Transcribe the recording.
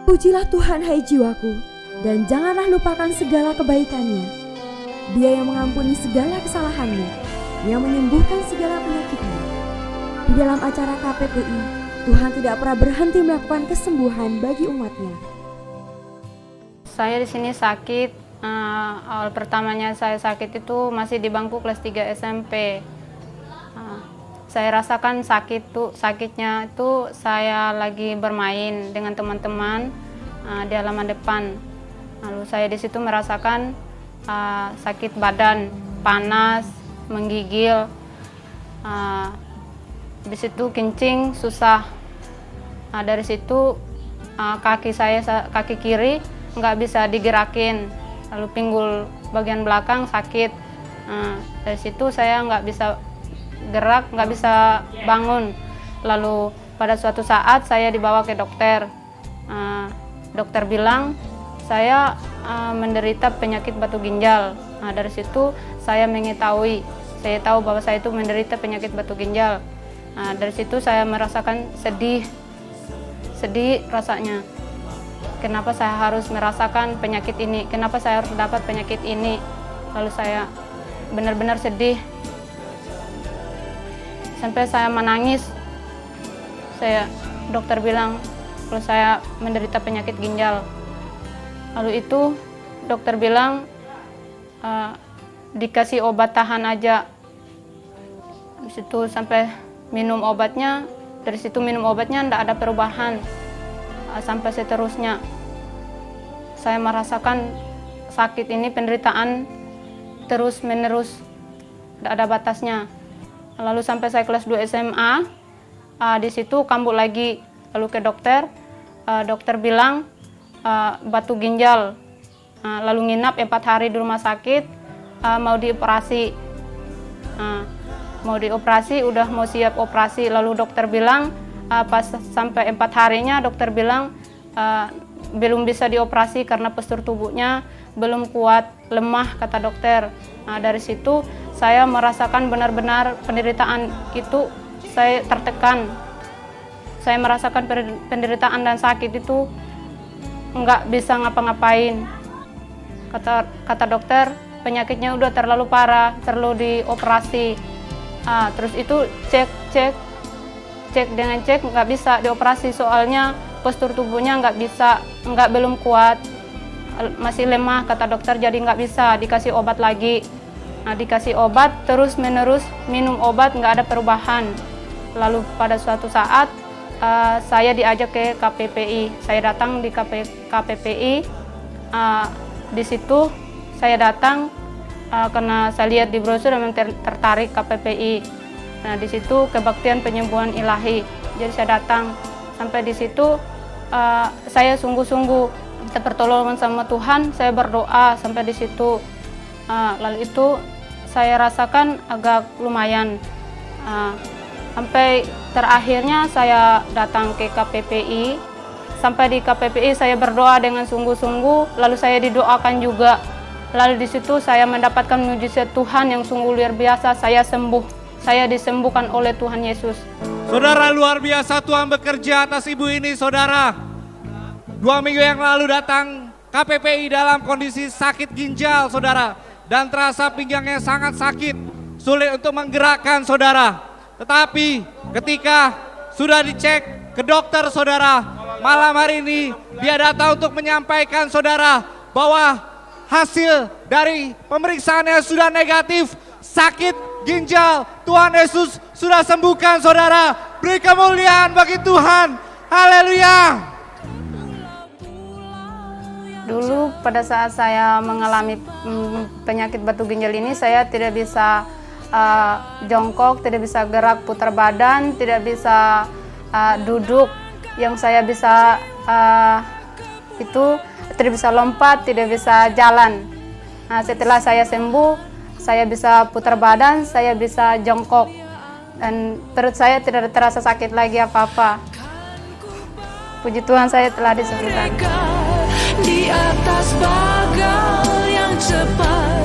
Pujilah Tuhan hai jiwaku, dan janganlah lupakan segala kebaikannya. Dia yang mengampuni segala kesalahanmu, yang menyembuhkan segala penyakitmu. Di dalam acara KPPI, Tuhan tidak pernah berhenti melakukan kesembuhan bagi umatnya. Saya di sini sakit. Awal pertamanya saya sakit itu masih di bangku kelas 3 SMP. Saya rasakan sakitnya itu saya lagi bermain dengan teman-teman di halaman depan. Lalu saya di situ merasakan sakit badan, panas, menggigil. Di situ kencing susah. Dari situ kaki kiri nggak bisa digerakin, lalu pinggul bagian belakang sakit. Dari situ saya nggak bisa gerak, nggak bisa bangun. Lalu pada suatu saat saya dibawa ke dokter. Dokter bilang saya menderita penyakit batu ginjal. Dari situ saya tahu bahwa saya itu menderita penyakit batu ginjal. Dari situ saya merasakan sedih rasanya. Kenapa saya harus merasakan penyakit ini? Kenapa saya harus dapat penyakit ini? Lalu saya benar-benar sedih. Sampai saya menangis. Dokter bilang kalau saya menderita penyakit ginjal. Lalu itu dokter bilang dikasih obat tahan aja. Di situ sampai minum obatnya. Dari situ minum obatnya tidak ada perubahan. Sampai seterusnya. Saya merasakan sakit ini, penderitaan terus menerus. Tidak ada batasnya. Lalu sampai saya kelas 2 SMA, di situ kambuh lagi. Lalu ke dokter, dokter bilang batu ginjal. Lalu nginap 4 hari di rumah sakit, mau dioperasi. Udah mau siap operasi. Lalu dokter bilang, pas sampai 4 harinya dokter bilang belum bisa dioperasi karena postur tubuhnya belum kuat, lemah, kata dokter. Dari situ saya merasakan benar-benar penderitaan itu, saya tertekan. Saya merasakan penderitaan dan sakit itu nggak bisa ngapa-ngapain. Kata dokter, penyakitnya udah terlalu parah, perlu dioperasi. Terus itu cek nggak bisa dioperasi, soalnya postur tubuhnya belum kuat, masih lemah, kata dokter, jadi nggak bisa dikasih obat lagi. Dikasih obat terus menerus, minum obat nggak ada perubahan. Lalu pada suatu saat saya diajak ke KPPI. Saya datang di KPPI. Di situ saya datang karena saya lihat di brosur memang tertarik KPPI. Nah, di situ kebaktian penyembuhan ilahi. Jadi saya datang. Sampai di situ saya sungguh-sungguh minta pertolongan sama Tuhan. Saya berdoa sampai di situ. Lalu itu saya rasakan agak lumayan. Sampai terakhirnya saya datang ke KPPI. Sampai di KPPI saya berdoa dengan sungguh-sungguh. Lalu saya didoakan juga. Lalu di situ saya mendapatkan mujizat Tuhan yang sungguh luar biasa. Saya sembuh. Saya disembuhkan oleh Tuhan Yesus. Saudara, luar biasa Tuhan bekerja atas ibu ini, saudara. 2 minggu yang lalu datang KPPI dalam kondisi sakit ginjal, saudara. Dan terasa pinggangnya sangat sakit, sulit untuk menggerakkan, saudara. Tetapi ketika sudah dicek ke dokter, saudara, malam hari ini dia datang untuk menyampaikan, saudara, bahwa hasil dari pemeriksaannya sudah negatif, sakit ginjal. Tuhan Yesus sudah sembuhkan, saudara. Beri kemuliaan bagi Tuhan. Haleluya. Dulu pada saat saya mengalami penyakit batu ginjal ini, saya tidak bisa jongkok, tidak bisa gerak putar badan, tidak bisa duduk. Yang saya bisa itu tidak bisa lompat, tidak bisa jalan. Nah, setelah saya sembuh, saya bisa putar badan, saya bisa jongkok, dan perut saya tidak terasa sakit lagi apa-apa. Puji Tuhan, saya telah disembuhkan. Di atas bagal yang cepat